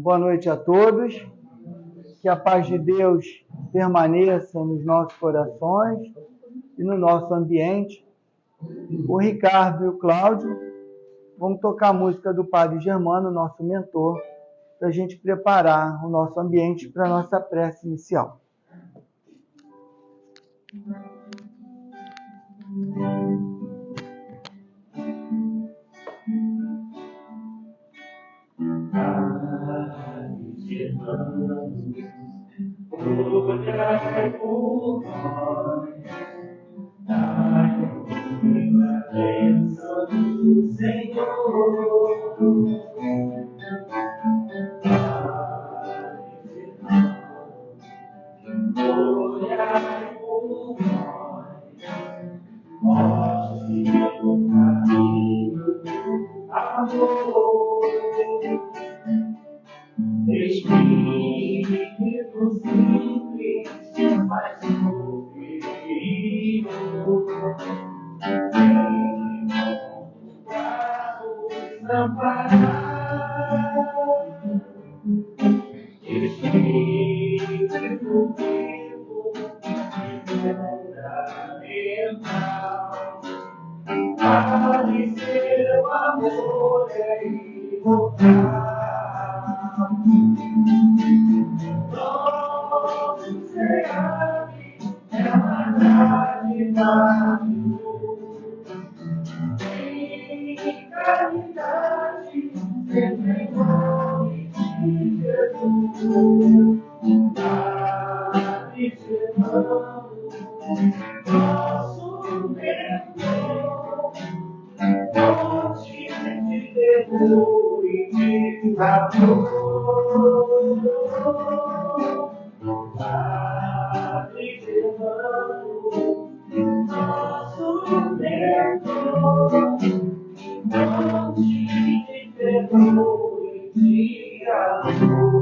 Boa noite a todos. Que a paz de Deus permaneça nos nossos corações e no nosso ambiente. O Ricardo e o Cláudio vão tocar a música do Padre Germano, nosso mentor, para a gente preparar o nosso ambiente para a nossa prece inicial. Olhai por nós, na presença do Senhor. Olhai por nós, mostre o caminho do amor. Espírito simples, mas sofrido, para nos amparar. Espírito vivo, fundamental, para seu amor é imortal. Nosso Senhor é uma realidade, em caridade, sempre em nome de Jesus. Padre Germano, nosso mentor, fonte de temor e de amor. Padre Germano, nosso mentor, fonte de temor e de amor.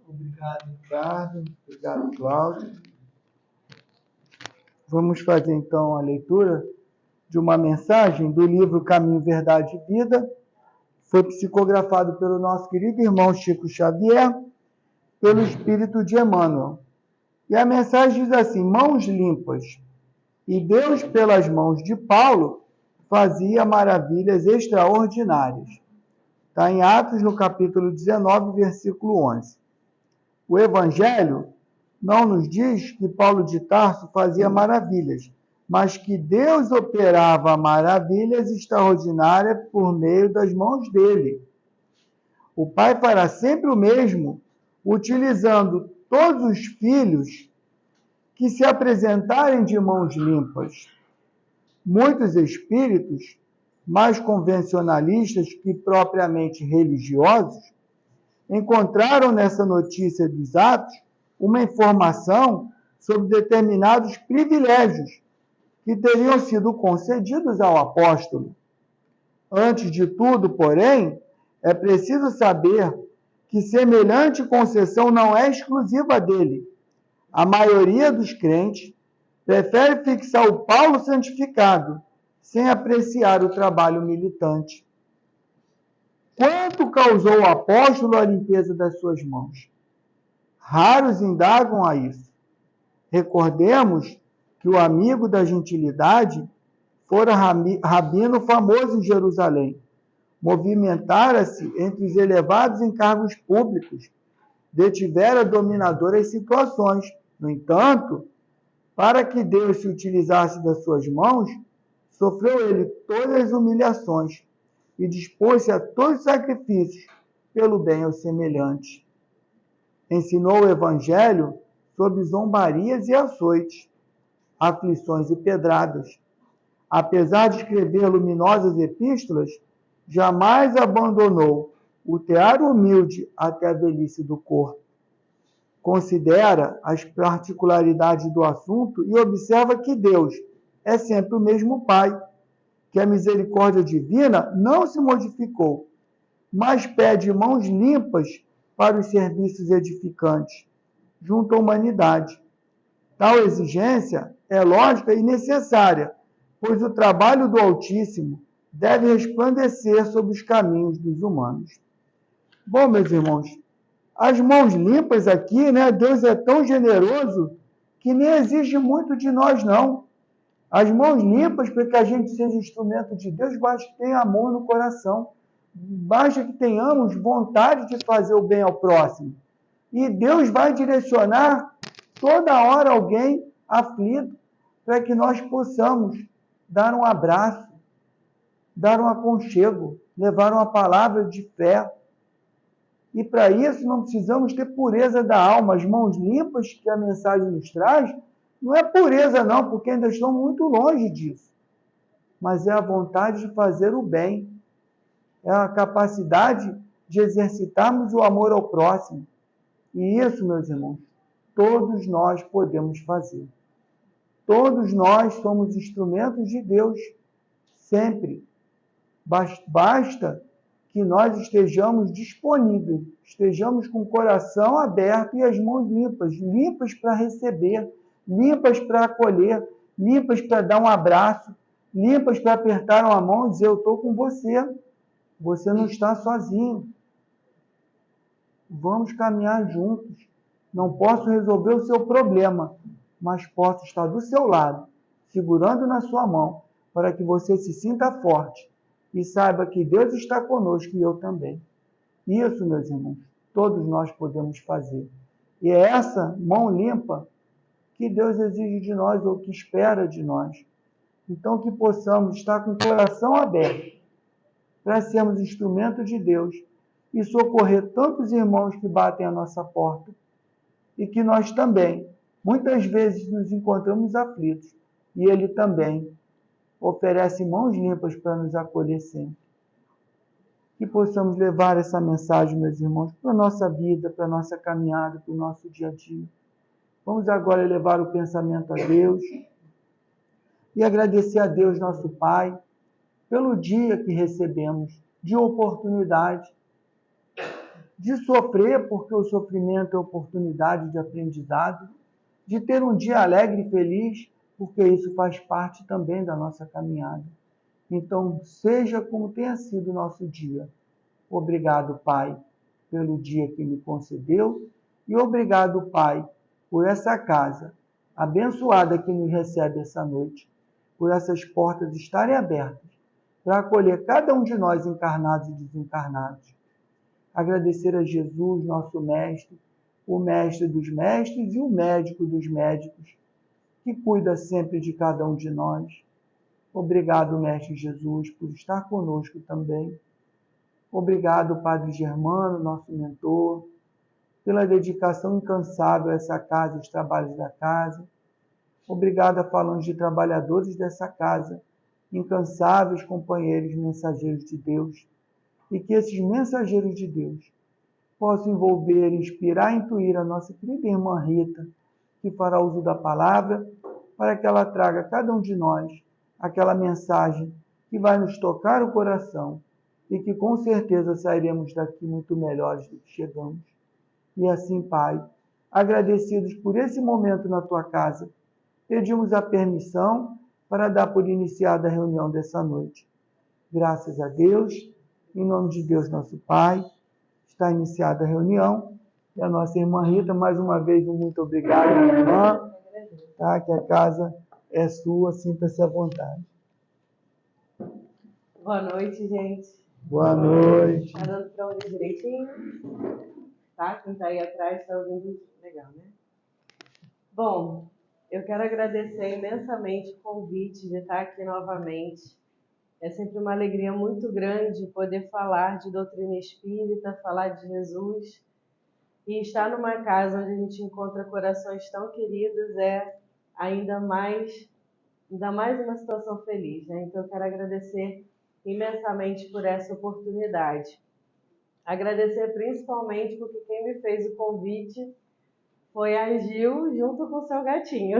Obrigado, Ricardo. Obrigado, Cláudio. Vamos fazer, então, a leitura de uma mensagem do livro Caminho, Verdade e Vida. Foi psicografado pelo nosso querido irmão Chico Xavier, pelo Espírito de Emmanuel. E a mensagem diz assim: mãos limpas. E Deus, pelas mãos de Paulo, fazia maravilhas extraordinárias. Está em Atos, no capítulo 19, versículo 11. O Evangelho não nos diz que Paulo de Tarso fazia maravilhas, mas que Deus operava maravilhas extraordinárias por meio das mãos dele. O Pai fará sempre o mesmo, utilizando todos os filhos que se apresentarem de mãos limpas. Muitos espíritos, mais convencionalistas que propriamente religiosos, encontraram nessa notícia dos atos uma informação sobre determinados privilégios que teriam sido concedidos ao apóstolo. Antes de tudo, porém, é preciso saber que semelhante concessão não é exclusiva dele. A maioria dos crentes prefere fixar o Paulo santificado, sem apreciar o trabalho militante. Quanto causou o apóstolo a limpeza das suas mãos? Raros indagam a isso. Recordemos que o amigo da gentilidade fora rabino famoso em Jerusalém. Movimentara-se entre os elevados encargos públicos, detivera dominadoras situações. No entanto, para que Deus se utilizasse das suas mãos, sofreu ele todas as humilhações e dispôs-se a todos os sacrifícios pelo bem aos semelhantes. Ensinou o Evangelho sob zombarias e açoites, aflições e pedradas. Apesar de escrever luminosas epístolas, jamais abandonou o tear humilde até a velhice do corpo. Considera as particularidades do assunto e observa que Deus é sempre o mesmo Pai, que a misericórdia divina não se modificou, mas pede mãos limpas para os serviços edificantes, junto à humanidade. Tal exigência é lógica e necessária, pois o trabalho do Altíssimo deve resplandecer sobre os caminhos dos humanos. Bom, meus irmãos, as mãos limpas aqui, né? Deus é tão generoso que nem exige muito de nós, não. As mãos limpas, para que a gente seja instrumento de Deus, basta que tenha amor no coração. Basta que tenhamos vontade de fazer o bem ao próximo. E Deus vai direcionar toda hora alguém aflito para que nós possamos dar um abraço, dar um aconchego, levar uma palavra de fé. E para isso não precisamos ter pureza da alma. As mãos limpas que a mensagem nos traz, não é pureza não, porque ainda estamos muito longe disso. Mas é a vontade de fazer o bem. É a capacidade de exercitarmos o amor ao próximo. E isso, meus irmãos, todos nós podemos fazer. Todos nós somos instrumentos de Deus, sempre. Basta que nós estejamos disponíveis, estejamos com o coração aberto e as mãos limpas, limpas para receber, limpas para acolher, limpas para dar um abraço, limpas para apertar uma mão e dizer, eu estou com você, você não está sozinho. Vamos caminhar juntos. Não posso resolver o seu problema, mas posso estar do seu lado, segurando na sua mão, para que você se sinta forte e saiba que Deus está conosco e eu também. Isso, meus irmãos, todos nós podemos fazer. E é essa mão limpa que Deus exige de nós, ou que espera de nós. Então, que possamos estar com o coração aberto para sermos instrumento de Deus e socorrer tantos irmãos que batem à nossa porta e que nós também, muitas vezes, nos encontramos aflitos e Ele também oferece mãos limpas para nos acolher sempre. Que possamos levar essa mensagem, meus irmãos, para a nossa vida, para a nossa caminhada, para o nosso dia a dia. Vamos agora elevar o pensamento a Deus e agradecer a Deus, nosso Pai, pelo dia que recebemos de oportunidade, de sofrer, porque o sofrimento é oportunidade de aprendizado, de ter um dia alegre e feliz, porque isso faz parte também da nossa caminhada. Então, seja como tenha sido o nosso dia. Obrigado, Pai, pelo dia que me concedeu e obrigado, Pai, por essa casa abençoada que nos recebe essa noite, por essas portas estarem abertas para acolher cada um de nós, encarnados e desencarnados. Agradecer a Jesus, nosso Mestre, o Mestre dos Mestres e o Médico dos Médicos, que cuida sempre de cada um de nós. Obrigado, Mestre Jesus, por estar conosco também. Obrigado, Padre Germano, nosso mentor, pela dedicação incansável a essa casa e os trabalhos da casa. Obrigado a Falange de trabalhadores dessa casa, incansáveis companheiros mensageiros de Deus, e que esses mensageiros de Deus possam envolver, inspirar e intuir a nossa querida irmã Rita, que fará uso da palavra, para que ela traga a cada um de nós aquela mensagem que vai nos tocar o coração e que com certeza sairemos daqui muito melhores do que chegamos. E assim, Pai, agradecidos por esse momento na tua casa, pedimos a permissão para dar por iniciada a reunião dessa noite. Graças a Deus, em nome de Deus, nosso Pai, está iniciada a reunião. E a nossa irmã Rita, mais uma vez, um muito obrigado, minha irmã, tá? Que a casa é sua, sinta-se à vontade. Boa noite, gente. Boa noite. Tá dando para ouvir direitinho? Tá? Quem tá aí atrás está ouvindo legal, né? Bom, eu quero agradecer imensamente o convite de estar aqui novamente. É sempre uma alegria muito grande poder falar de doutrina espírita, falar de Jesus. E estar numa casa onde a gente encontra corações tão queridos é ainda mais uma situação feliz, né? Então eu quero agradecer imensamente por essa oportunidade. Agradecer principalmente porque quem me fez o convite foi a Gil, junto com o seu gatinho.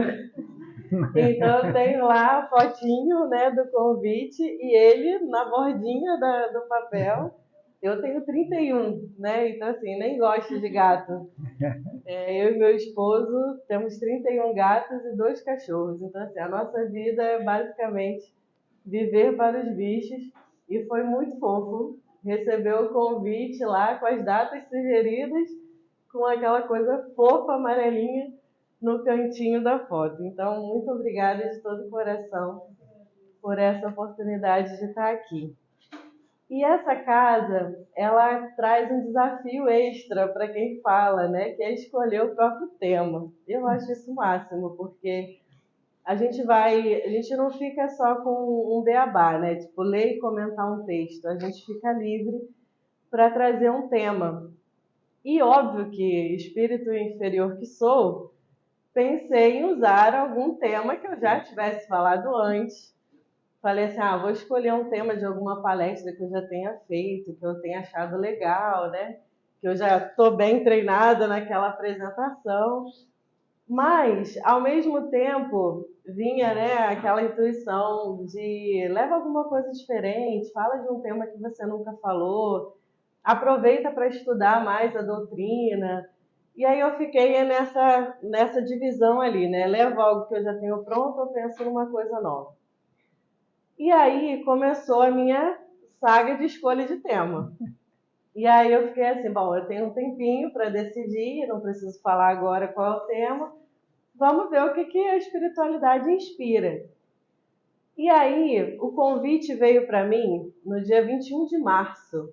Então eu tenho lá a fotinho, né, do convite e ele na bordinha do papel, Eu tenho 31, né? Então, assim, nem gosto de gato. Eu e meu esposo temos 31 gatos e 2 cachorros. Então, assim, a nossa vida é basicamente viver para os bichos. E foi muito fofo receber o convite lá com as datas sugeridas, com aquela coisa fofa amarelinha no cantinho da foto. Então, muito obrigada de todo o coração por essa oportunidade de estar aqui. E essa casa, ela traz um desafio extra para quem fala, né? Que é escolher o próprio tema. Eu acho isso o máximo, porque a gente não fica só com um beabá, né? Tipo, ler e comentar um texto. A gente fica livre para trazer um tema. E óbvio que, espírito inferior que sou, pensei em usar algum tema que eu já tivesse falado antes. Falei assim, vou escolher um tema de alguma palestra que eu já tenha feito, que eu tenha achado legal, né? Que eu já estou bem treinada naquela apresentação. Mas, ao mesmo tempo, vinha, né, aquela intuição de leva alguma coisa diferente, fala de um tema que você nunca falou, aproveita para estudar mais a doutrina. E aí eu fiquei nessa divisão ali, né? Levo algo que eu já tenho pronto ou penso numa coisa nova. E aí começou a minha saga de escolha de tema. E aí eu fiquei assim, bom, eu tenho um tempinho para decidir, não preciso falar agora qual é o tema. Vamos ver o que a espiritualidade inspira. E aí o convite veio para mim no dia 21 de março.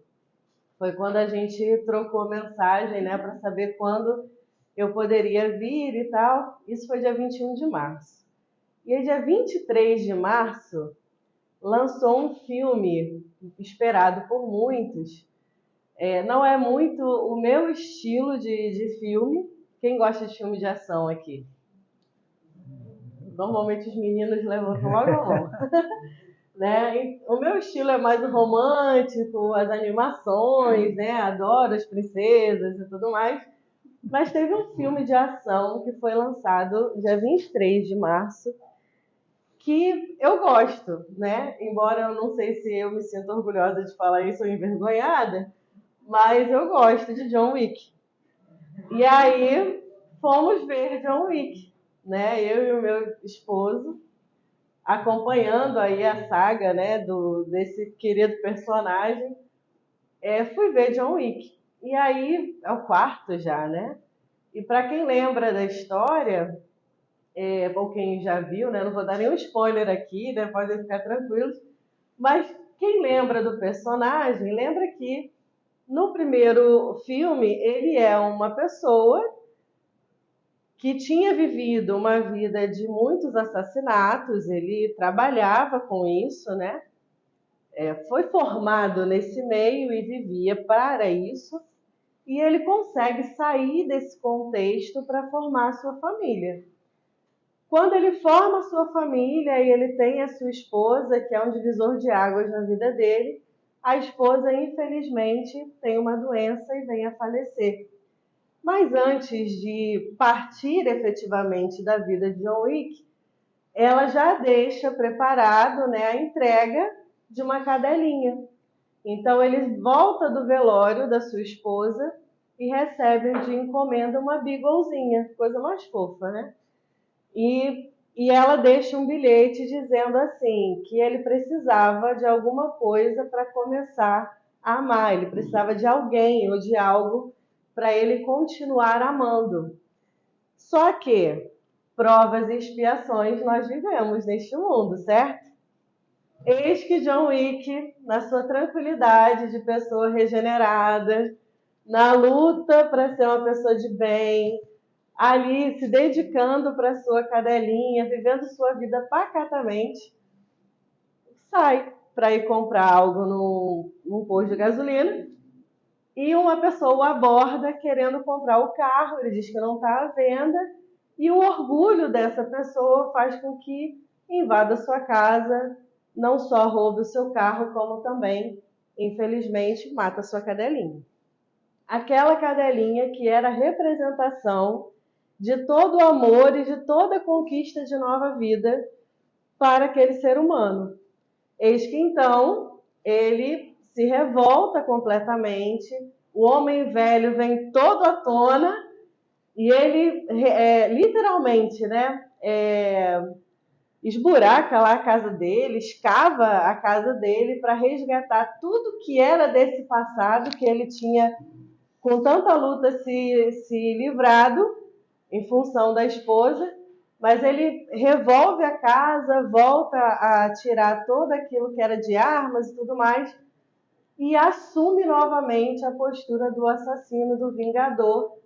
Foi quando a gente trocou mensagem, né, para saber quando eu poderia vir e tal. Isso foi dia 21 de março. E aí, dia 23 de março, lançou um filme esperado por muitos. Não é muito o meu estilo de filme. Quem gosta de filme de ação aqui? Normalmente os meninos levantam logo a mão. Né? O meu estilo é mais o romântico, as animações, né? Adoro as princesas e tudo mais. Mas teve um filme de ação que foi lançado dia 23 de março, que eu gosto, né? Embora eu não sei se eu me sinto orgulhosa de falar isso ou envergonhada, mas eu gosto de John Wick. E aí fomos ver John Wick, né? Eu e o meu esposo, acompanhando aí a saga, né, desse querido personagem, fui ver John Wick. E aí é o quarto já, né? E para quem lembra da história, ou quem já viu, né? Não vou dar nenhum spoiler aqui, né? Podem ficar tranquilos. Mas quem lembra do personagem, lembra que no primeiro filme ele é uma pessoa que tinha vivido uma vida de muitos assassinatos, ele trabalhava com isso, né? Foi formado nesse meio e vivia para isso, e ele consegue sair desse contexto para formar sua família. Quando ele forma sua família e ele tem a sua esposa, que é um divisor de águas na vida dele, a esposa, infelizmente, tem uma doença e vem a falecer. Mas antes de partir efetivamente da vida de John Wick, ela já deixa preparado, né, a entrega de uma cadelinha. Então ele volta do velório da sua esposa e recebe de encomenda uma beaglezinha, coisa mais fofa, né? E ela deixa um bilhete dizendo assim, que ele precisava de alguma coisa para começar a amar, ele precisava de alguém ou de algo para ele continuar amando. Só que provas e expiações nós vivemos neste mundo, certo? Eis que John Wick, na sua tranquilidade de pessoa regenerada, na luta para ser uma pessoa de bem, ali se dedicando para sua cadelinha, vivendo sua vida pacatamente, sai para ir comprar algo num posto de gasolina e uma pessoa o aborda querendo comprar o carro, ele diz que não está à venda, e o orgulho dessa pessoa faz com que invada sua casa, não só roube o seu carro, como também, infelizmente, mata sua cadelinha. Aquela cadelinha que era a representação de todo o amor e de toda a conquista de nova vida para aquele ser humano. Eis que então ele se revolta completamente, o homem velho vem todo à tona e ele literalmente, né, esburaca lá a casa dele, escava a casa dele para resgatar tudo que era desse passado que ele tinha com tanta luta se livrado em função da esposa, mas ele revolve a casa, volta a tirar tudo aquilo que era de armas e tudo mais, e assume novamente a postura do assassino, do vingador,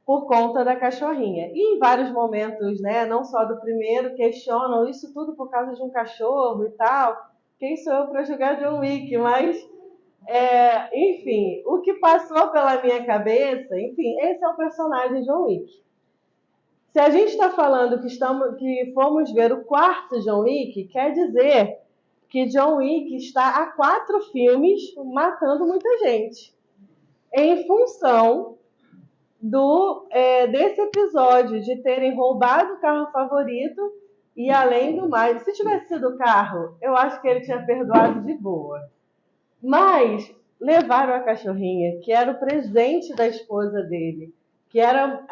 por conta da cachorrinha. E em vários momentos, né, não só do primeiro, questionam isso tudo por causa de um cachorro e tal. Quem sou eu para julgar John Wick? Mas, enfim, o que passou pela minha cabeça, enfim, esse é o personagem John Wick. Se a gente está falando que fomos ver o quarto John Wick, quer dizer que John Wick está há 4 filmes matando muita gente, em função desse episódio de terem roubado o carro favorito e, além do mais, se tivesse sido o carro, eu acho que ele tinha perdoado de boa. Mas levaram a cachorrinha, que era o presente da esposa dele, que era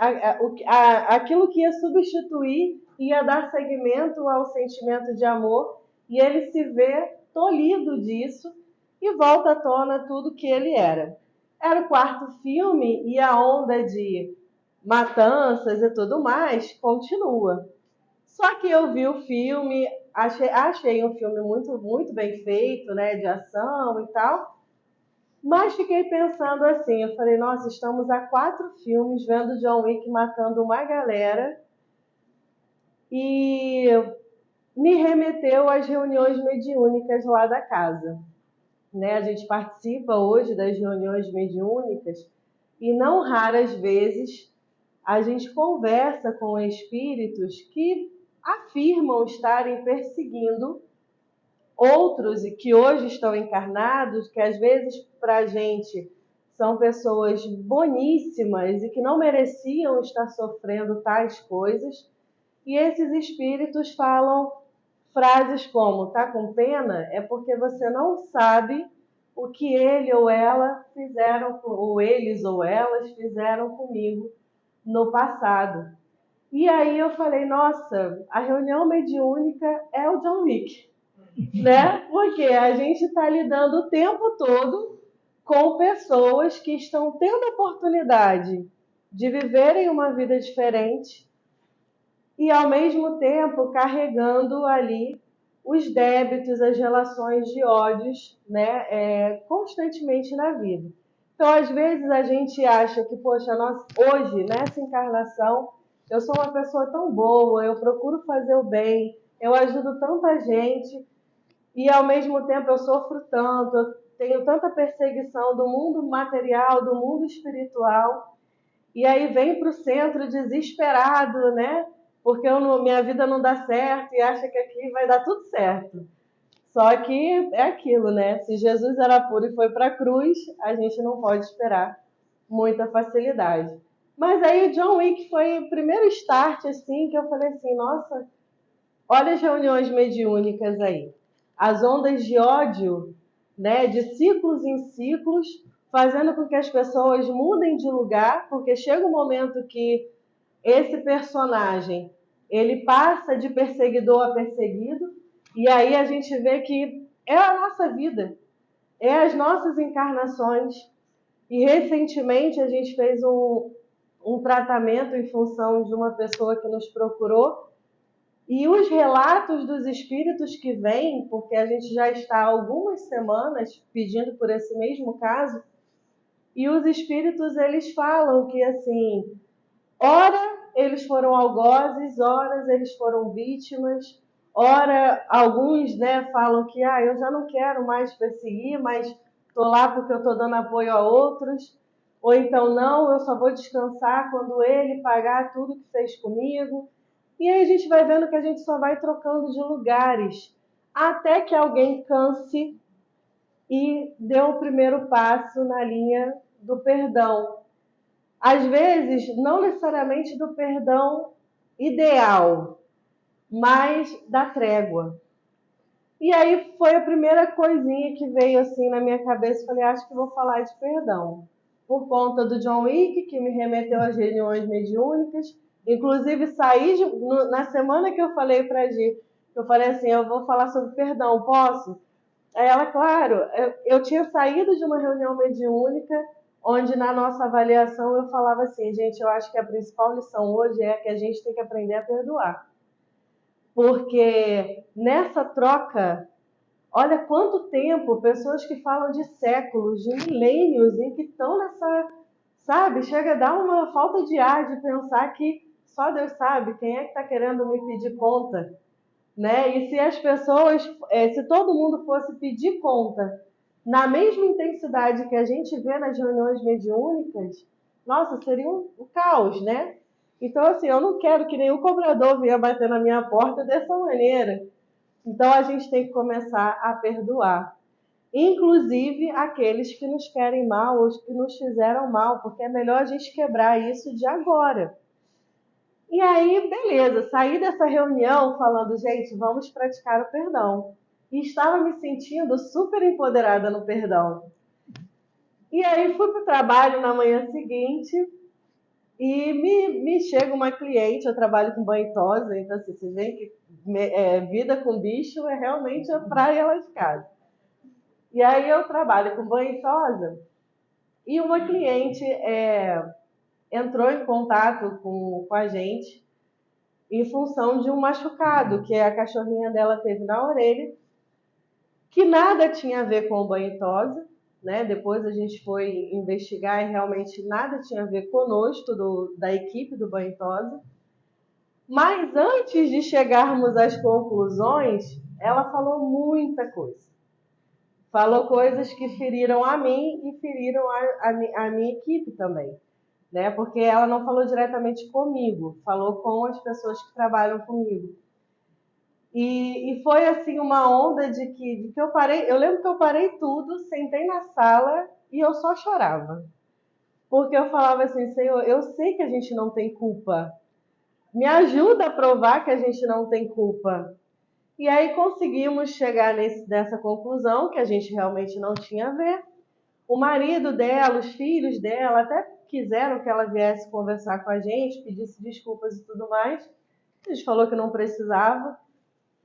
aquilo que ia substituir, ia dar seguimento ao sentimento de amor, e ele se vê tolhido disso e volta à tona tudo que ele era. Era o quarto filme e a onda de matanças e tudo mais continua. Só que eu vi o filme, achei um filme muito, muito bem feito, né, de ação e tal, mas fiquei pensando assim, eu falei, nossa, estamos há 4 filmes vendo John Wick matando uma galera, e me remeteu às reuniões mediúnicas lá da casa. Né? A gente participa hoje das reuniões mediúnicas e não raras vezes a gente conversa com espíritos que afirmam estarem perseguindo outros e que hoje estão encarnados, que às vezes para a gente são pessoas boníssimas e que não mereciam estar sofrendo tais coisas. E esses espíritos falam frases como: tá com pena? É porque você não sabe o que ele ou ela fizeram, ou eles ou elas fizeram comigo no passado. E aí eu falei, nossa, a reunião mediúnica é o John Wick, né? Porque a gente está lidando o tempo todo com pessoas que estão tendo a oportunidade de viverem uma vida diferente e, ao mesmo tempo, carregando ali os débitos, as relações de ódios, né, constantemente na vida. Então, às vezes, a gente acha que, poxa, hoje, nessa encarnação, eu sou uma pessoa tão boa, eu procuro fazer o bem, eu ajudo tanta gente, e, ao mesmo tempo, eu sofro tanto, eu tenho tanta perseguição do mundo material, do mundo espiritual, e aí vem para o centro desesperado, né? Porque minha vida não dá certo e acha que aqui vai dar tudo certo. Só que é aquilo, né? Se Jesus era puro e foi para a cruz, a gente não pode esperar muita facilidade. Mas aí o John Wick foi o primeiro start, assim, que eu falei assim, nossa, olha as reuniões mediúnicas aí. As ondas de ódio, né, de ciclos em ciclos, fazendo com que as pessoas mudem de lugar, porque chega um momento que esse personagem, ele passa de perseguidor a perseguido, e aí a gente vê que é a nossa vida, é as nossas encarnações. E recentemente a gente fez um tratamento em função de uma pessoa que nos procurou, e os relatos dos espíritos que vêm, porque a gente já está há algumas semanas pedindo por esse mesmo caso, e os espíritos eles falam que assim, ora eles foram algozes, ora eles foram vítimas, ora alguns, né, falam que eu já não quero mais perseguir, mas estou lá porque eu estou dando apoio a outros, ou então não, eu só vou descansar quando ele pagar tudo que fez comigo. E aí a gente vai vendo que a gente só vai trocando de lugares, até que alguém canse e dê o primeiro passo na linha do perdão. Às vezes, não necessariamente do perdão ideal, mas da trégua. E aí foi a primeira coisinha que veio assim na minha cabeça. Falei, acho que vou falar de perdão. Por conta do John Wick, que me remeteu às reuniões mediúnicas. Inclusive, na semana que eu falei para a Gi, eu falei assim, eu vou falar sobre perdão, posso? Aí ela, claro, eu tinha saído de uma reunião mediúnica, onde na nossa avaliação eu falava assim, gente, eu acho que a principal lição hoje é que a gente tem que aprender a perdoar. Porque nessa troca, olha quanto tempo, pessoas que falam de séculos, de milênios, em que estão nessa, sabe, chega a dar uma falta de ar de pensar que só Deus sabe quem é que está querendo me pedir conta, né? E se as pessoas, se todo mundo fosse pedir conta na mesma intensidade que a gente vê nas reuniões mediúnicas, nossa, seria um caos, né? Então, assim, eu não quero que nenhum cobrador venha bater na minha porta dessa maneira. Então, a gente tem que começar a perdoar. Inclusive aqueles que nos querem mal ou que nos fizeram mal, porque é melhor a gente quebrar isso de agora. E aí, beleza, saí dessa reunião falando, gente, vamos praticar o perdão. E estava me sentindo super empoderada no perdão. E aí fui para o trabalho na manhã seguinte e me chega uma cliente, eu trabalho com banho e tosa, então assim, você vê que vida com bicho é realmente a praia lá de casa. E aí eu trabalho com banho e tosa e uma cliente entrou em contato com a gente em função de um machucado que a cachorrinha dela teve na orelha, que nada tinha a ver com o banho e tosa, né? Depois a gente foi investigar e realmente nada tinha a ver conosco, da equipe do banho e tosa. Mas antes de chegarmos às conclusões, ela falou muita coisa. Falou coisas que feriram a mim e feriram a minha equipe também, né? Porque ela não falou diretamente comigo, falou com as pessoas que trabalham comigo. E foi assim uma onda de que eu parei, eu lembro que eu parei tudo, sentei na sala e eu só chorava. Porque eu falava assim, Senhor, eu sei que a gente não tem culpa. Me ajuda a provar que a gente não tem culpa. E aí conseguimos chegar nessa conclusão, que a gente realmente não tinha a ver. O marido dela, os filhos dela, até quiseram que ela viesse conversar com a gente, pedisse desculpas e tudo mais. A gente falou que não precisava.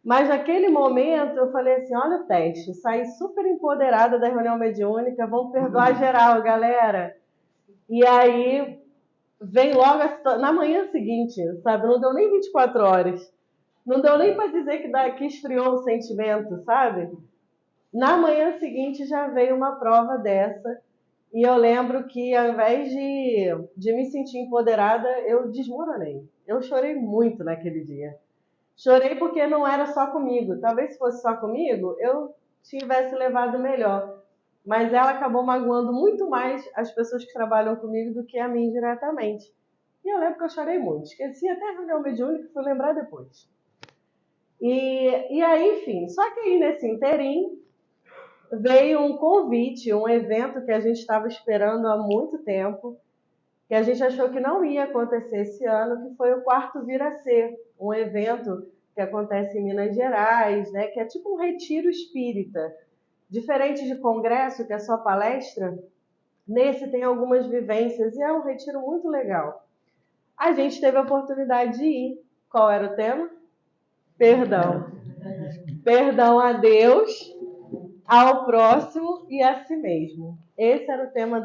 Mas naquele momento eu falei assim, olha o teste, saí super empoderada da reunião mediúnica, vamos perdoar geral, galera. E aí vem logo na manhã seguinte, sabe? Não deu nem 24 horas. Não deu nem para dizer que esfriou o sentimento, sabe? Na manhã seguinte já veio uma prova dessa. E eu lembro que ao invés de me sentir empoderada, eu desmoronei. Eu chorei muito naquele dia. Chorei porque não era só comigo. Talvez se fosse só comigo, eu tivesse levado melhor. Mas ela acabou magoando muito mais as pessoas que trabalham comigo do que a mim diretamente. E eu lembro que eu chorei muito. Esqueci até a reunião mediúnica, fui lembrar depois. E aí, enfim, só que aí nesse interim veio um convite, um evento que a gente estava esperando há muito tempo, que a gente achou que não ia acontecer esse ano, que foi o Quarto Vir a Ser, um evento que acontece em Minas Gerais, né, que é tipo um retiro espírita. Diferente de congresso, que é só palestra, nesse tem algumas vivências e é um retiro muito legal. A gente teve a oportunidade de ir. Qual era o tema? Perdão. Perdão a Deus, ao próximo e a si mesmo. Esse era o tema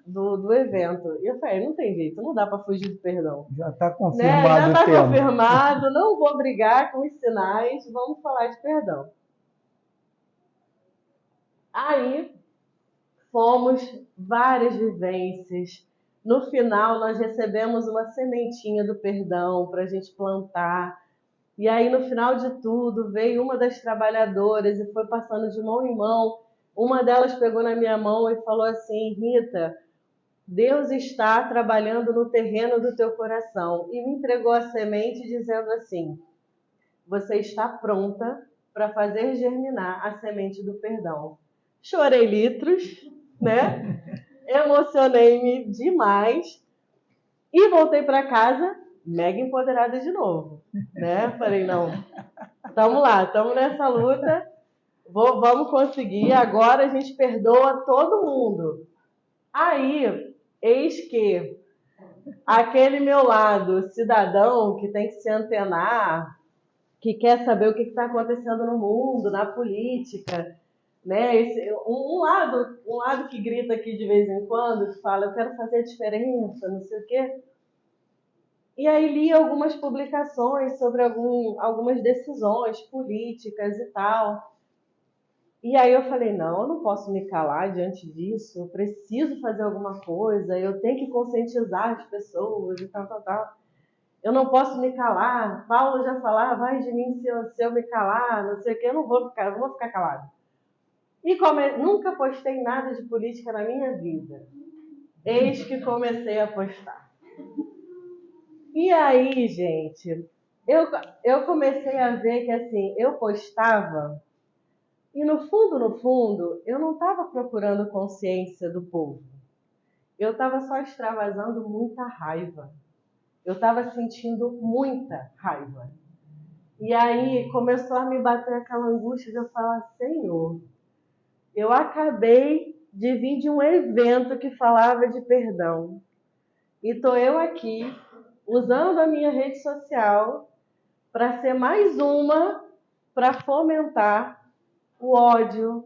do evento. E eu falei, não tem jeito, não dá para fugir do perdão. Já está confirmado, né? Já está o tema. confirmado, não vou brigar com os sinais, vamos falar de perdão. Aí fomos várias vivências. No final, nós recebemos uma sementinha do perdão para a gente plantar. E aí, no final de tudo, veio uma das trabalhadoras e foi passando de mão em mão. Uma delas pegou na minha mão e falou assim, Rita, Deus está trabalhando no terreno do teu coração. E me entregou a semente dizendo assim, você está pronta para fazer germinar a semente do perdão. Chorei litros, né? Emocionei-me demais e voltei para casa mega empoderada de novo, né? Falei, não, Estamos lá, estamos nessa luta. Vamos conseguir. Agora a gente perdoa todo mundo. Aí, eis que aquele meu lado cidadão que tem que se antenar, que quer saber o que está acontecendo no mundo, na política, né? Um lado que grita aqui de vez em quando, que fala, eu quero fazer diferença, não sei o quê. E aí li algumas publicações sobre algumas decisões políticas e tal. E aí eu falei, não, eu não posso me calar diante disso, eu preciso fazer alguma coisa, eu tenho que conscientizar as pessoas e tal. Eu não posso me calar. Paulo já falava, vai de mim se eu me calar, não sei o que, eu não vou ficar calado. E nunca postei nada de política na minha vida. Eis que comecei a postar. E aí, gente, eu comecei a ver que assim, eu postava e no fundo, eu não estava procurando consciência do povo. Eu estava só extravasando muita raiva. Eu estava sentindo muita raiva. E aí começou a me bater aquela angústia de eu falar, Senhor, eu acabei de vir de um evento que falava de perdão. E estou eu aqui, usando a minha rede social para ser mais uma para fomentar o ódio,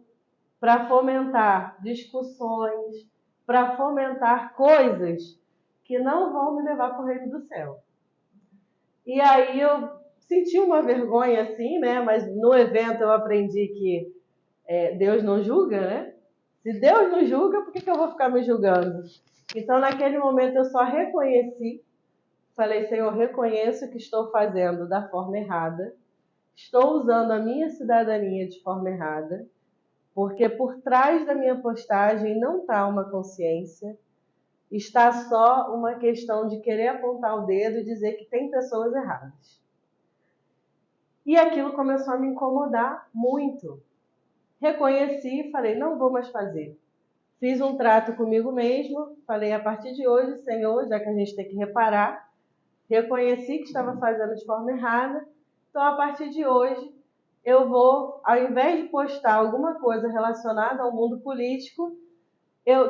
para fomentar discussões, para fomentar coisas que não vão me levar para o reino do céu. E aí eu senti uma vergonha assim, né? Mas no evento eu aprendi que Deus não julga, né? Se Deus não julga, por que eu vou ficar me julgando? Então, naquele momento, eu só reconheci, falei, Senhor, reconheço que estou fazendo da forma errada, estou usando a minha cidadania de forma errada, porque por trás da minha postagem não está uma consciência, está só uma questão de querer apontar o dedo e dizer que tem pessoas erradas. E aquilo começou a me incomodar muito. Reconheci e falei, não vou mais fazer. Fiz um trato comigo mesmo, falei, a partir de hoje, Senhor, já que a gente tem que reparar, reconheci que estava fazendo de forma errada, então a partir de hoje eu vou, ao invés de postar alguma coisa relacionada ao mundo político,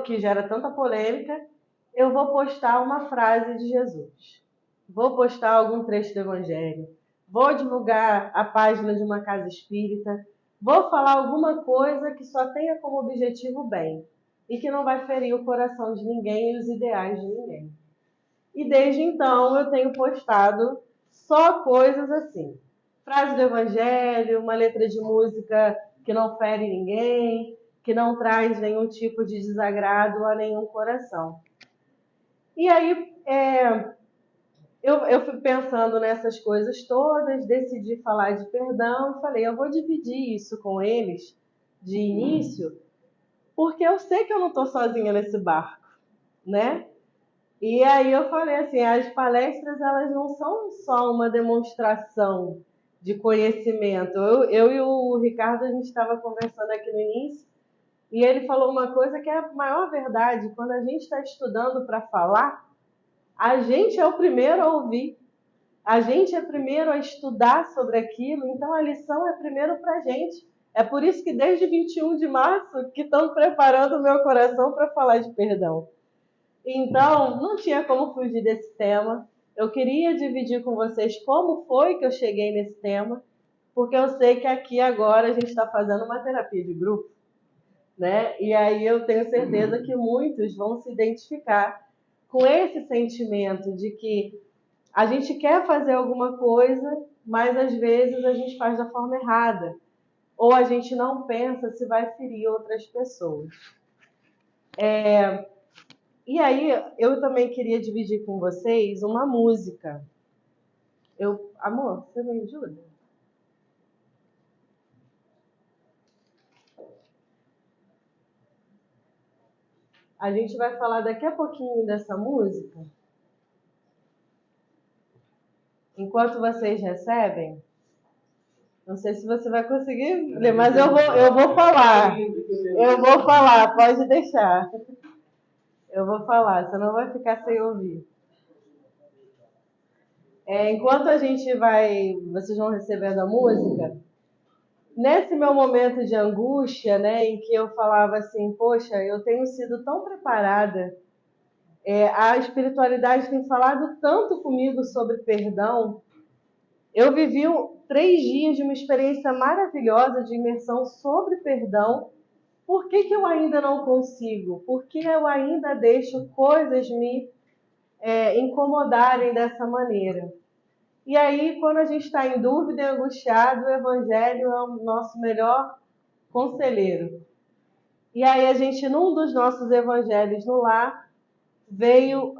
que gera tanta polêmica, eu vou postar uma frase de Jesus. Vou postar algum trecho do Evangelho. Vou divulgar a página de uma casa espírita. Vou falar alguma coisa que só tenha como objetivo o bem e que não vai ferir o coração de ninguém e os ideais de ninguém. E desde então eu tenho postado só coisas assim. Frase do Evangelho, uma letra de música que não fere ninguém, que não traz nenhum tipo de desagrado a nenhum coração. E aí eu fui pensando nessas coisas todas, decidi falar de perdão e falei, eu vou dividir isso com eles de início, porque eu sei que eu não estou sozinha nesse barco, né? E aí eu falei assim, as palestras elas não são só uma demonstração de conhecimento. Eu e o Ricardo, a gente estava conversando aqui no início, e ele falou uma coisa que é a maior verdade. Quando a gente está estudando para falar, a gente é o primeiro a ouvir. A gente é primeiro a estudar sobre aquilo, então a lição é primeiro para a gente. É por isso que desde 21 de março que estão preparando o meu coração para falar de perdão. Então, não tinha como fugir desse tema. Eu queria dividir com vocês como foi que eu cheguei nesse tema, porque eu sei que aqui agora a gente está fazendo uma terapia de grupo, né? E aí eu tenho certeza que muitos vão se identificar com esse sentimento de que a gente quer fazer alguma coisa, mas às vezes a gente faz da forma errada. Ou a gente não pensa se vai ferir outras pessoas. E aí eu também queria dividir com vocês uma música. Amor, você me ajuda? A gente vai falar daqui a pouquinho dessa música. Enquanto vocês recebem, não sei se você vai conseguir ler, mas eu vou falar. Eu vou falar, pode deixar. Eu vou falar, senão vai ficar sem ouvir. Enquanto vocês vão recebendo a música, nesse meu momento de angústia, né, em que eu falava assim, poxa, eu tenho sido tão preparada, a espiritualidade tem falado tanto comigo sobre perdão. Eu vivi 3 dias de uma experiência maravilhosa de imersão sobre perdão. Por que eu ainda não consigo? Por que eu ainda deixo coisas me incomodarem dessa maneira? E aí, quando a gente está em dúvida e angustiado, o Evangelho é o nosso melhor conselheiro. E aí, a gente, num dos nossos evangelhos no lar, veio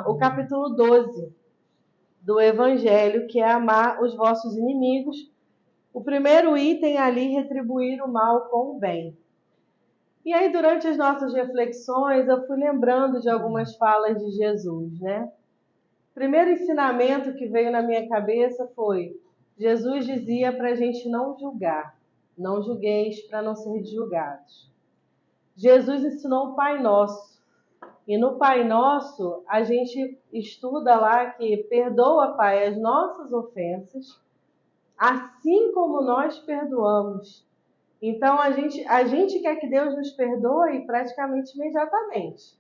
o capítulo 12 do Evangelho, que é amar os vossos inimigos. O primeiro item ali, retribuir o mal com o bem. E aí, durante as nossas reflexões, eu fui lembrando de algumas falas de Jesus, né? O primeiro ensinamento que veio na minha cabeça foi: Jesus dizia para a gente não julgar. Não julgueis para não ser julgados. Jesus ensinou o Pai Nosso. E no Pai Nosso, a gente estuda lá que perdoa, Pai, as nossas ofensas, assim como nós perdoamos. Então, a gente quer que Deus nos perdoe praticamente imediatamente.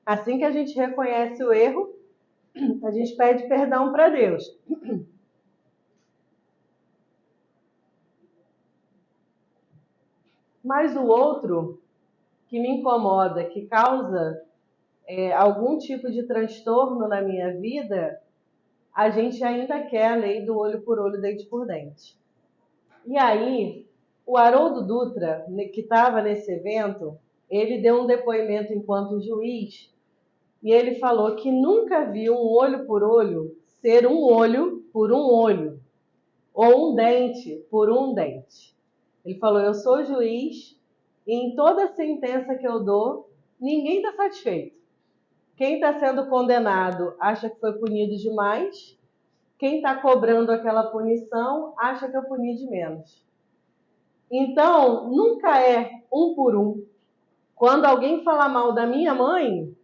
Assim que a gente reconhece o erro, a gente pede perdão para Deus. Mas o outro que me incomoda, que causa algum tipo de transtorno na minha vida, a gente ainda quer a lei do olho por olho, dente por dente. E aí, o Haroldo Dutra, que estava nesse evento, ele deu um depoimento enquanto juiz, e ele falou que nunca viu um olho por olho ser um olho por um olho, ou um dente por um dente. Ele falou, eu sou juiz, e em toda sentença que eu dou, ninguém está satisfeito. Quem está sendo condenado acha que foi punido demais, quem está cobrando aquela punição acha que eu puni de menos. Então, nunca é um por um. Quando alguém fala mal da minha mãe,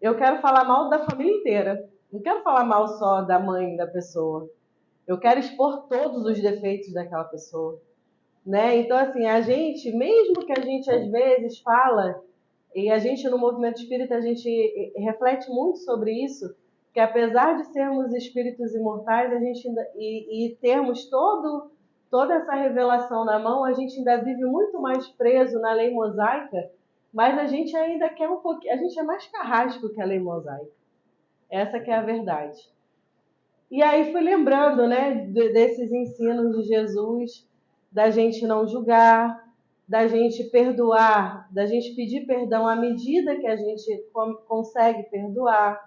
eu quero falar mal da família inteira. Não quero falar mal só da mãe da pessoa. Eu quero expor todos os defeitos daquela pessoa. Né? Então, assim, a gente, mesmo que a gente às vezes fala, e a gente no movimento espírita, a gente reflete muito sobre isso, que apesar de sermos espíritos imortais, a gente ainda, e termos toda essa revelação na mão, a gente ainda vive muito mais preso na lei mosaica, mas a gente ainda quer um pouquinho, a gente é mais carrasco que a lei mosaica. Essa que é a verdade. E aí fui lembrando, né, desses ensinos de Jesus, da gente não julgar, da gente perdoar, da gente pedir perdão à medida que a gente consegue perdoar.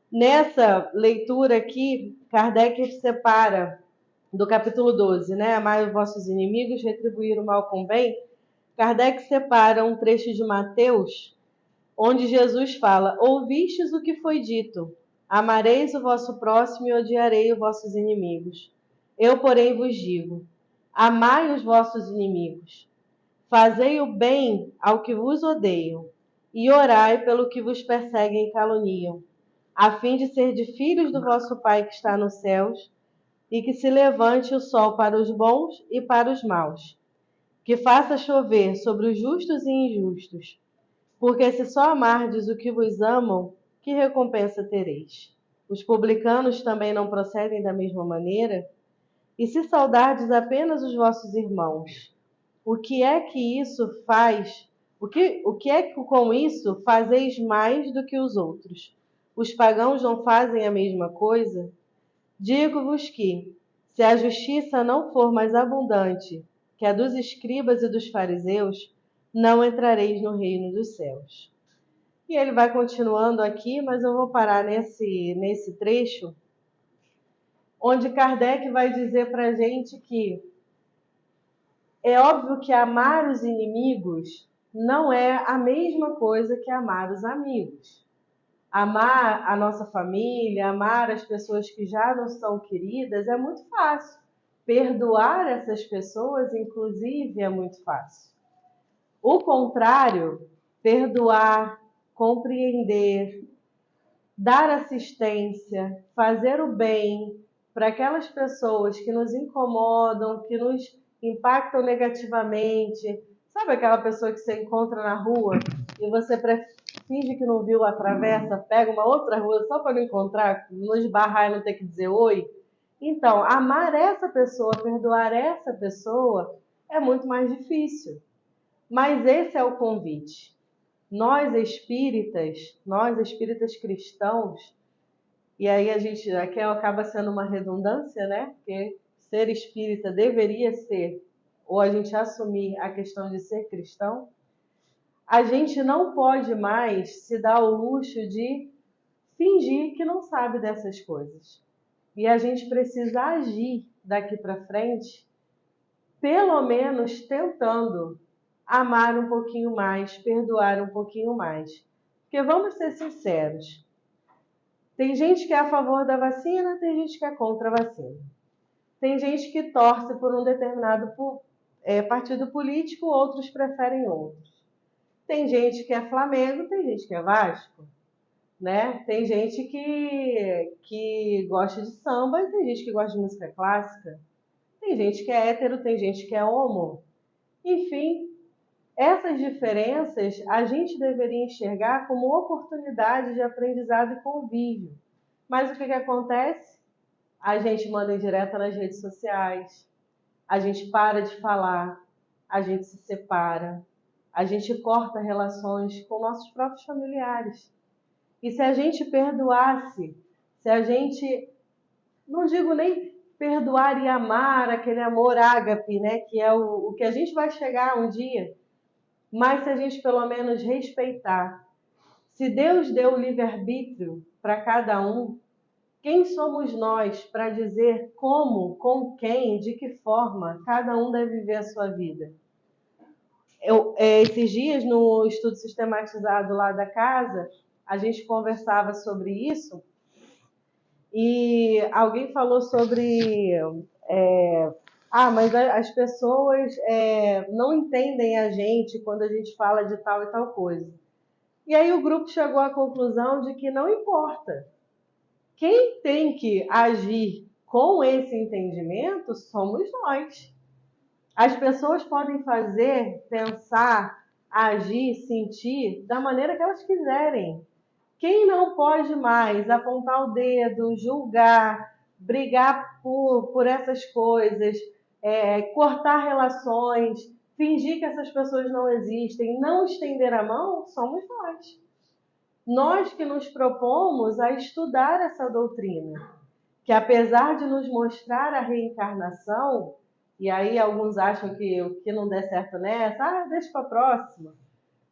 Nessa leitura aqui, Kardec separa do capítulo 12, né? Amai os vossos inimigos, retribuir o mal com o bem. Kardec separa um trecho de Mateus, onde Jesus fala: ouvistes o que foi dito, amareis o vosso próximo e odiarei os vossos inimigos. Eu, porém, vos digo, amai os vossos inimigos, fazei o bem ao que vos odeiam, e orai pelo que vos perseguem e caluniam, a fim de ser de filhos do vosso Pai que está nos céus, e que se levante o sol para os bons e para os maus, que faça chover sobre os justos e injustos, porque se só amardes o que vos amam, que recompensa tereis? Os publicanos também não procedem da mesma maneira? E se saudardes apenas os vossos irmãos, o que é que isso faz? O que é que com isso fazeis mais do que os outros? Os pagãos não fazem a mesma coisa? Digo-vos que, se a justiça não for mais abundante que a dos escribas e dos fariseus, não entrareis no reino dos céus. E ele vai continuando aqui, mas eu vou parar nesse trecho, onde Kardec vai dizer para a gente que é óbvio que amar os inimigos não é a mesma coisa que amar os amigos. Amar a nossa família, amar as pessoas que já não são queridas é muito fácil. Perdoar essas pessoas, inclusive, é muito fácil. O contrário, perdoar, compreender, dar assistência, fazer o bem para aquelas pessoas que nos incomodam, que nos impactam negativamente. Sabe aquela pessoa que você encontra na rua e você finge que não viu, atravessa, pega uma outra rua só para não encontrar, não esbarrar e não ter que dizer oi? Então, amar essa pessoa, perdoar essa pessoa é muito mais difícil. Mas esse é o convite. Nós espíritas cristãos, e aí aqui acaba sendo uma redundância, né? Porque ser espírita deveria ser, ou a gente assumir a questão de ser cristão, a gente não pode mais se dar o luxo de fingir que não sabe dessas coisas. E a gente precisa agir daqui para frente, pelo menos tentando amar um pouquinho mais, perdoar um pouquinho mais. Porque vamos ser sinceros, tem gente que é a favor da vacina, tem gente que é contra a vacina. Tem gente que torce por um determinado partido político, outros preferem outros. Tem gente que é Flamengo, tem gente que é Vasco. Né? Tem gente que gosta de samba e tem gente que gosta de música clássica. Tem gente que é hétero, tem gente que é homo. Enfim, essas diferenças a gente deveria enxergar como oportunidade de aprendizado e convívio. Mas o que acontece? A gente manda indireta nas redes sociais, a gente para de falar, a gente se separa, a gente corta relações com nossos próprios familiares. E se a gente perdoasse, se a gente, não digo nem perdoar e amar, aquele amor ágape, né, que é o que a gente vai chegar um dia, mas se a gente pelo menos respeitar. Se Deus deu o livre-arbítrio para cada um, quem somos nós para dizer como, com quem, de que forma cada um deve viver a sua vida? Esses dias, no estudo sistematizado lá da casa, a gente conversava sobre isso e alguém falou sobre mas as pessoas não entendem a gente quando a gente fala de tal e tal coisa. E aí o grupo chegou à conclusão de que não importa. Quem tem que agir com esse entendimento somos nós. As pessoas podem fazer, pensar, agir, sentir da maneira que elas quiserem. Quem não pode mais apontar o dedo, julgar, brigar por essas coisas, cortar relações, fingir que essas pessoas não existem, não estender a mão, somos nós. Nós que nos propomos a estudar essa doutrina, que apesar de nos mostrar a reencarnação, e aí alguns acham que o que não der certo nessa, deixa para a próxima,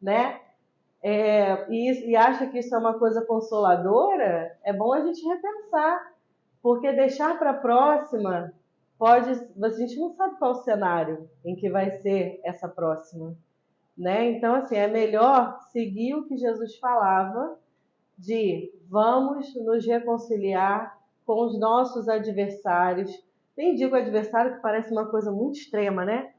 né? E acha que isso é uma coisa consoladora, é bom a gente repensar, porque deixar para a próxima a gente não sabe qual o cenário em que vai ser essa próxima, né? Então, assim, é melhor seguir o que Jesus falava de vamos nos reconciliar com os nossos adversários. Nem digo adversário, que parece uma coisa muito extrema, né?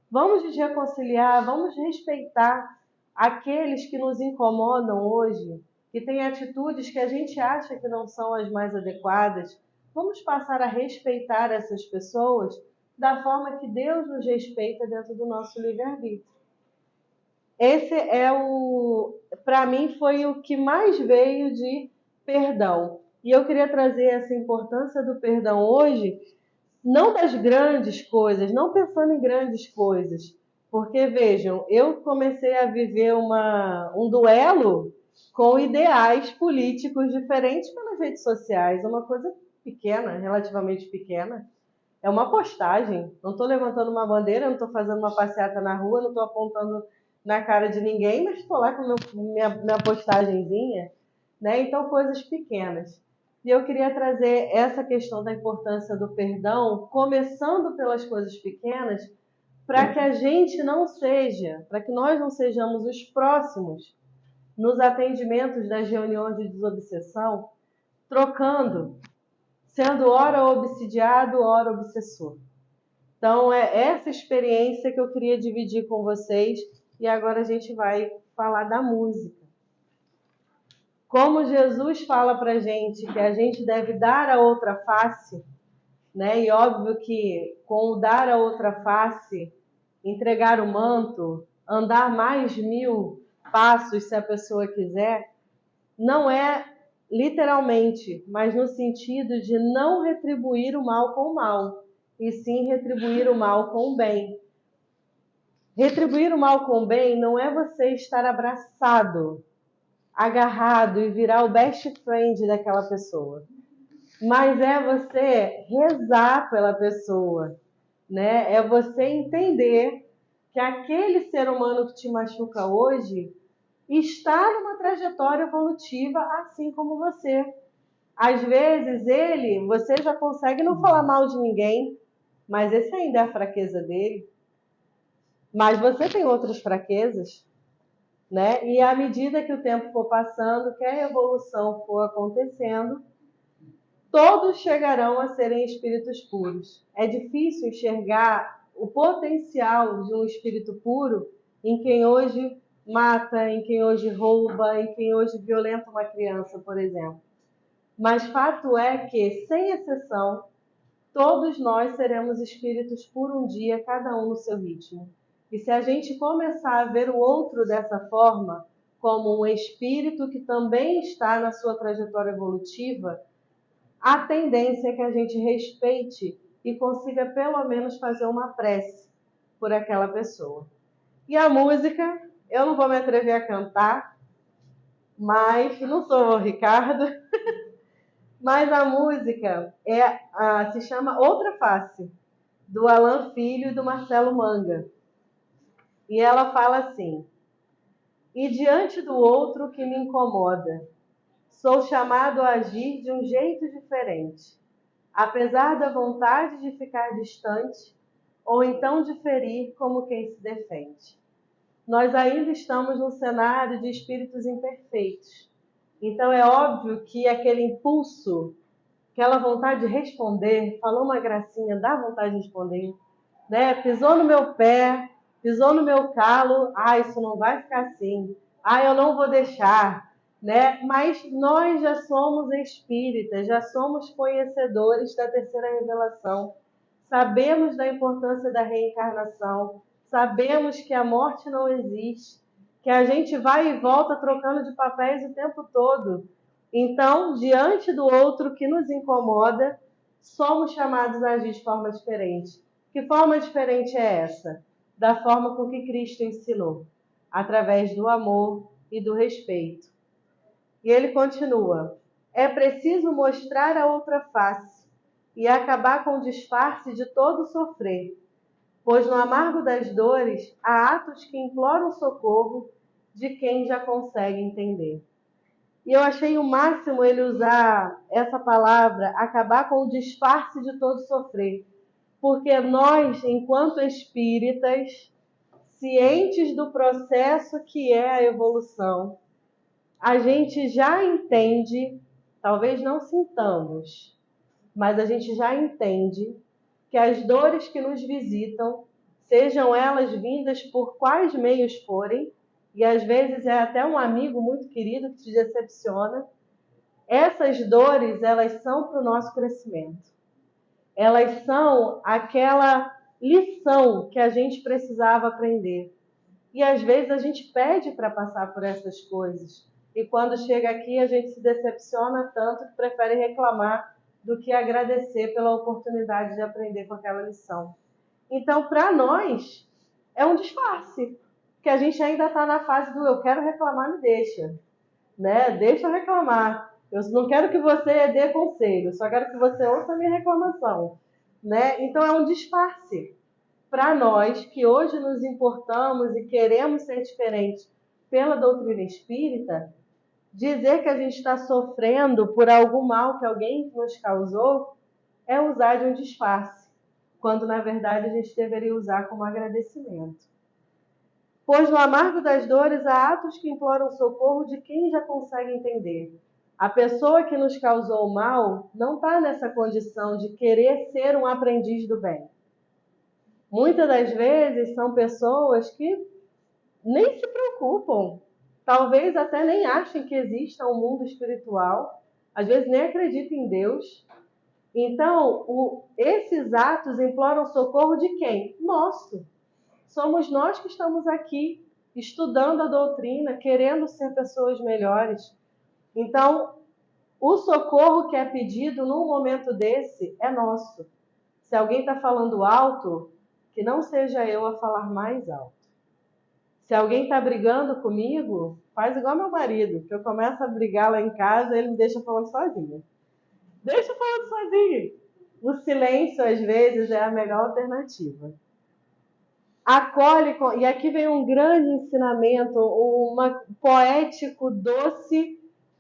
Vamos nos reconciliar, vamos respeitar aqueles que nos incomodam hoje, que têm atitudes que a gente acha que não são as mais adequadas. Vamos passar a respeitar essas pessoas da forma que Deus nos respeita dentro do nosso livre-arbítrio. Esse para mim, foi o que mais veio de perdão. E eu queria trazer essa importância do perdão hoje, não das grandes coisas, não pensando em grandes coisas. Porque, vejam, eu comecei a viver um duelo com ideais políticos diferentes pelas redes sociais. Uma coisa pequena, relativamente pequena. É uma postagem. Não estou levantando uma bandeira, não estou fazendo uma passeata na rua, não estou apontando na cara de ninguém, mas estou lá com minha postagenzinha, né? Então, coisas pequenas. E eu queria trazer essa questão da importância do perdão, começando pelas coisas pequenas, para que a gente não seja, para que nós não sejamos os próximos nos atendimentos das reuniões de desobsessão, trocando, sendo ora obsidiado, ora obsessor. Então, é essa experiência que eu queria dividir com vocês. E agora a gente vai falar da música. Como Jesus fala para a gente que a gente deve dar a outra face, né? E óbvio que com o dar a outra face, entregar o manto, andar mais 1000 passos se a pessoa quiser, não é literalmente, mas no sentido de não retribuir o mal com o mal, e sim retribuir o mal com o bem. Retribuir o mal com o bem não é você estar abraçado, agarrado e virar o best friend daquela pessoa, mas é você rezar pela pessoa, né? É você entender que aquele ser humano que te machuca hoje está numa trajetória evolutiva assim como você. Às vezes você já consegue não falar mal de ninguém, mas esse ainda é a fraqueza dele. Mas você tem outras fraquezas, né? E à medida que o tempo for passando, que a evolução for acontecendo, todos chegarão a serem espíritos puros. É difícil enxergar o potencial de um espírito puro em quem hoje mata, em quem hoje rouba, em quem hoje violenta uma criança, por exemplo. Mas fato é que, sem exceção, todos nós seremos espíritos por um dia, cada um no seu ritmo. E se a gente começar a ver o outro dessa forma, como um espírito que também está na sua trajetória evolutiva, a tendência é que a gente respeite e consiga pelo menos fazer uma prece por aquela pessoa. E a música, eu não vou me atrever a cantar, mas não sou o Ricardo, mas a música se chama Outra Face, do Alan Filho e do Marcelo Manga. E ela fala assim: e diante do outro que me incomoda, sou chamado a agir de um jeito diferente, apesar da vontade de ficar distante, ou então de ferir como quem se defende. Nós ainda estamos num cenário de espíritos imperfeitos. Então é óbvio que aquele impulso, aquela vontade de responder, falou uma gracinha, dá vontade de responder, né? Pisou no meu pé, pisou no meu calo, isso não vai ficar assim, eu não vou deixar, né? Mas nós já somos espíritas, já somos conhecedores da terceira revelação, sabemos da importância da reencarnação, sabemos que a morte não existe, que a gente vai e volta trocando de papéis o tempo todo. Então, diante do outro que nos incomoda, somos chamados a agir de forma diferente. Que forma diferente é essa? Da forma com que Cristo ensinou, através do amor e do respeito. E ele continua: é preciso mostrar a outra face e acabar com o disfarce de todo sofrer, pois no amargo das dores há atos que imploram socorro de quem já consegue entender. E eu achei o máximo ele usar essa palavra, acabar com o disfarce de todo sofrer. Porque nós, enquanto espíritas, cientes do processo que é a evolução, a gente já entende, talvez não sintamos, mas a gente já entende que as dores que nos visitam, sejam elas vindas por quais meios forem, e às vezes é até um amigo muito querido que te decepciona, essas dores, elas são para o nosso crescimento. Elas são aquela lição que a gente precisava aprender. E às vezes a gente pede para passar por essas coisas. E quando chega aqui a gente se decepciona tanto que prefere reclamar do que agradecer pela oportunidade de aprender com aquela lição. Então, para nós, é um disfarce. Que a gente ainda está na fase do eu quero reclamar, me deixa. Né? Deixa eu reclamar. Eu não quero que você dê conselho, só quero que você ouça a minha reclamação. Né? Então é um disfarce para nós que hoje nos importamos e queremos ser diferentes pela doutrina espírita. Dizer que a gente está sofrendo por algum mal que alguém nos causou é usar de um disfarce, quando na verdade a gente deveria usar como agradecimento. Pois no amargo das dores há atos que imploram socorro de quem já consegue entender. A pessoa que nos causou o mal não está nessa condição de querer ser um aprendiz do bem. Muitas das vezes são pessoas que nem se preocupam, talvez até nem achem que exista um mundo espiritual, às vezes nem acreditam em Deus. Então, esses atos imploram socorro de quem? Nosso. Somos nós que estamos aqui estudando a doutrina, querendo ser pessoas melhores. Então, o socorro que é pedido num momento desse é nosso. Se alguém está falando alto, que não seja eu a falar mais alto. Se alguém está brigando comigo, faz igual meu marido, que eu começo a brigar lá em casa e ele me deixa falando sozinha. Deixa eu falando sozinha. O silêncio, às vezes, é a melhor alternativa. Acolhe, e aqui vem um grande ensinamento, poético, doce,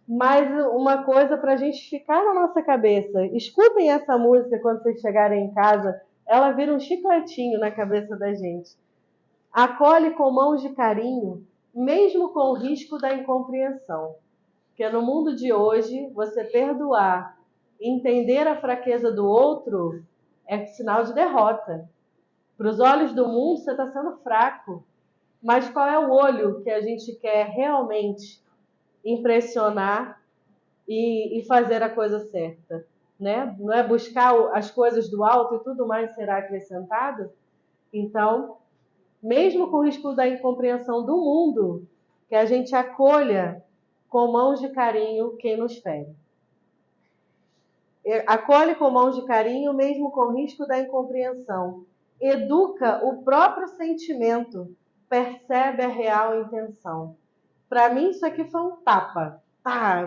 mas uma coisa para a gente ficar na nossa cabeça. Escutem essa música quando vocês chegarem em casa, ela vira um chicletinho na cabeça da gente. Acolhe com mãos de carinho, mesmo com o risco da incompreensão. Porque no mundo de hoje, você perdoar, entender a fraqueza do outro, é sinal de derrota. Para os olhos do mundo, você está sendo fraco. Mas qual é o olho que a gente quer realmente impressionar e fazer a coisa certa? Né? Não é buscar as coisas do alto e tudo mais será acrescentado? Então, mesmo com o risco da incompreensão do mundo, que a gente acolha com mãos de carinho quem nos fere. Acolhe com mãos de carinho, mesmo com o risco da incompreensão. Educa o próprio sentimento, percebe a real intenção. Para mim, isso aqui foi um tapa.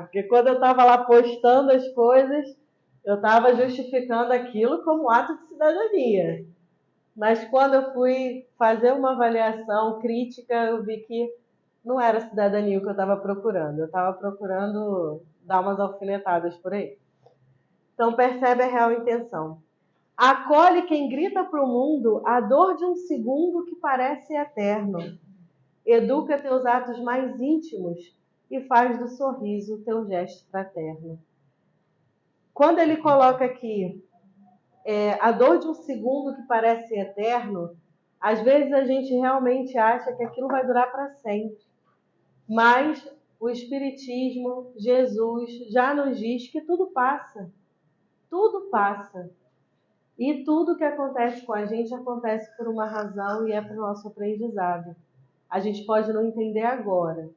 Porque quando eu estava lá postando as coisas, eu estava justificando aquilo como ato de cidadania. Mas quando eu fui fazer uma avaliação crítica, eu vi que não era cidadania o que eu estava procurando. Eu estava procurando dar umas alfinetadas por aí. Então percebe a real intenção. Acolhe quem grita para o mundo a dor de um segundo que parece eterno. Educa teus atos mais íntimos e faz do sorriso teu gesto fraterno. Quando ele coloca aqui a dor de um segundo que parece eterno, às vezes a gente realmente acha que aquilo vai durar para sempre. Mas o Espiritismo, Jesus, já nos diz que tudo passa. Tudo passa. E tudo que acontece com a gente acontece por uma razão e é para o nosso aprendizado. A gente pode não entender agora,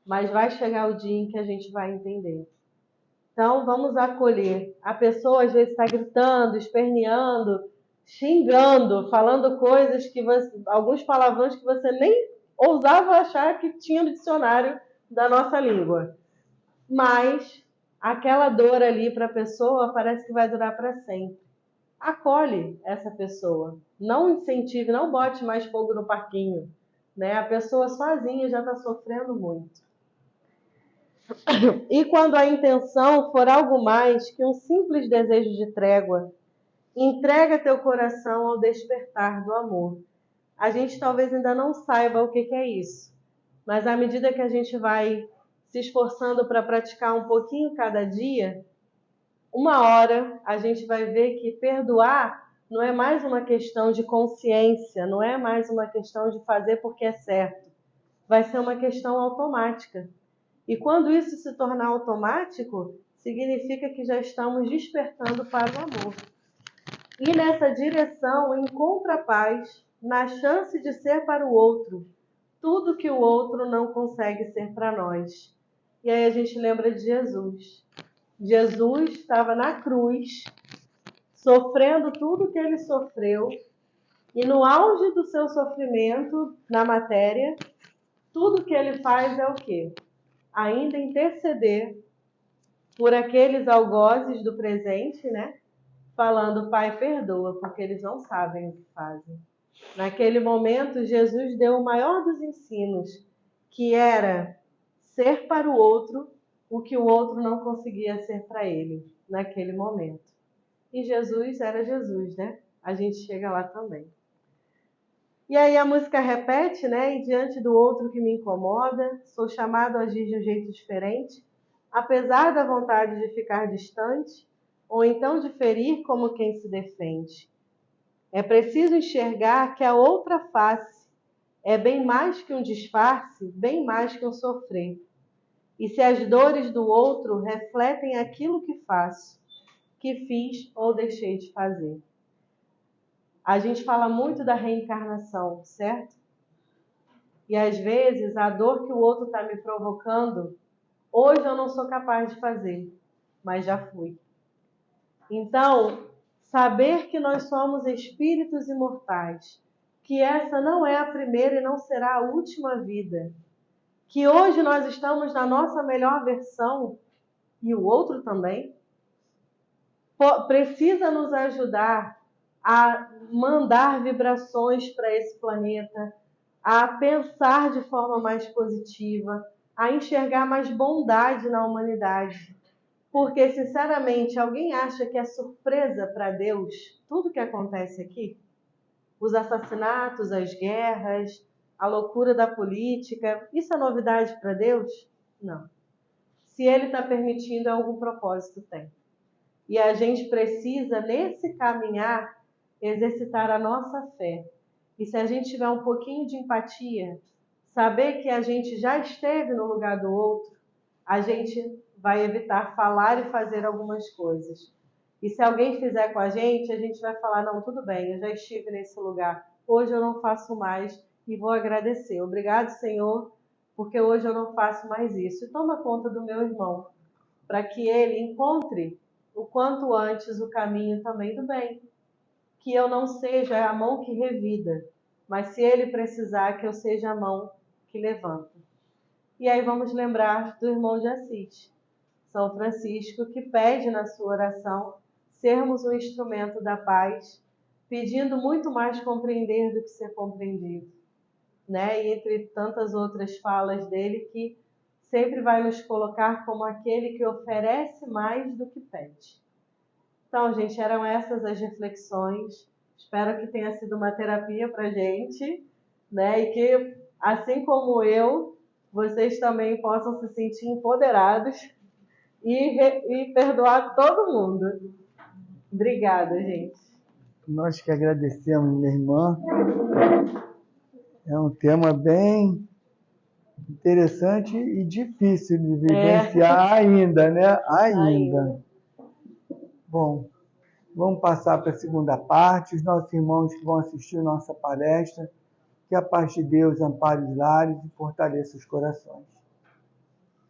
mas vai chegar o dia em que a gente vai entender. Então, vamos acolher. A pessoa às vezes está gritando, esperneando, xingando, falando coisas que alguns palavrões que você nem ousava achar que tinha no dicionário da nossa língua. Mas aquela dor ali para a pessoa parece que vai durar para sempre. Acolhe essa pessoa. Não incentive, não bote mais fogo no parquinho. Né? A pessoa sozinha já está sofrendo muito. E quando a intenção for algo mais que um simples desejo de trégua, entrega teu coração ao despertar do amor. A gente talvez ainda não saiba o que é isso, mas à medida que a gente vai se esforçando para praticar um pouquinho cada dia, uma hora a gente vai ver que perdoar não é mais uma questão de consciência, não é mais uma questão de fazer porque é certo. Vai ser uma questão automática. E quando isso se tornar automático, significa que já estamos despertando para o amor. E nessa direção encontra a paz na chance de ser para o outro tudo que o outro não consegue ser para nós. E aí a gente lembra de Jesus. Jesus estava na cruz, sofrendo tudo que ele sofreu, e no auge do seu sofrimento na matéria, tudo que ele faz é o quê? Ainda interceder por aqueles algozes do presente, né? Falando, Pai, perdoa, porque eles não sabem o que fazem. Naquele momento, Jesus deu o maior dos ensinos, que era ser para o outro o que o outro não conseguia ser para ele, naquele momento. E Jesus era Jesus, né? A gente chega lá também. E aí a música repete, né? E diante do outro que me incomoda, sou chamado a agir de um jeito diferente, apesar da vontade de ficar distante, ou então de ferir como quem se defende. É preciso enxergar que a outra face é bem mais que um disfarce, bem mais que um sofrer. E se as dores do outro refletem aquilo que faço, que fiz ou deixei de fazer. A gente fala muito da reencarnação, certo? E às vezes a dor que o outro está me provocando, hoje eu não sou capaz de fazer, mas já fui. Então, saber que nós somos espíritos imortais, que essa não é a primeira e não será a última vida, que hoje nós estamos na nossa melhor versão e o outro também, precisa nos ajudar a mandar vibrações para esse planeta, a pensar de forma mais positiva, a enxergar mais bondade na humanidade. Porque, sinceramente, alguém acha que é surpresa para Deus tudo que acontece aqui? Os assassinatos, as guerras, a loucura da política, isso é novidade para Deus? Não. Se Ele está permitindo, algum propósito tem. E a gente precisa, nesse caminhar, exercitar a nossa fé. E se a gente tiver um pouquinho de empatia, saber que a gente já esteve no lugar do outro, a gente vai evitar falar e fazer algumas coisas. E se alguém fizer com a gente vai falar, não, tudo bem, eu já estive nesse lugar, hoje eu não faço mais e vou agradecer. Obrigado, Senhor, porque hoje eu não faço mais isso. E toma conta do meu irmão, para que ele encontre o quanto antes o caminho também do bem. Que eu não seja a mão que revida, mas se ele precisar, que eu seja a mão que levanta. E aí vamos lembrar do irmão de Assis, São Francisco, que pede na sua oração sermos um instrumento da paz, pedindo muito mais compreender do que ser compreendido, né? E entre tantas outras falas dele, que sempre vai nos colocar como aquele que oferece mais do que pede. Então, gente, eram essas as reflexões. Espero que tenha sido uma terapia para a gente, né? E que, assim como eu, vocês também possam se sentir empoderados e perdoar todo mundo. Obrigada, gente. Nós que agradecemos, minha irmã. É um tema bem interessante e difícil de vivenciar ainda, né? Ainda. Bom, vamos passar para a segunda parte. Os nossos irmãos que vão assistir nossa palestra, que a paz de Deus ampare os lares e fortaleça os corações.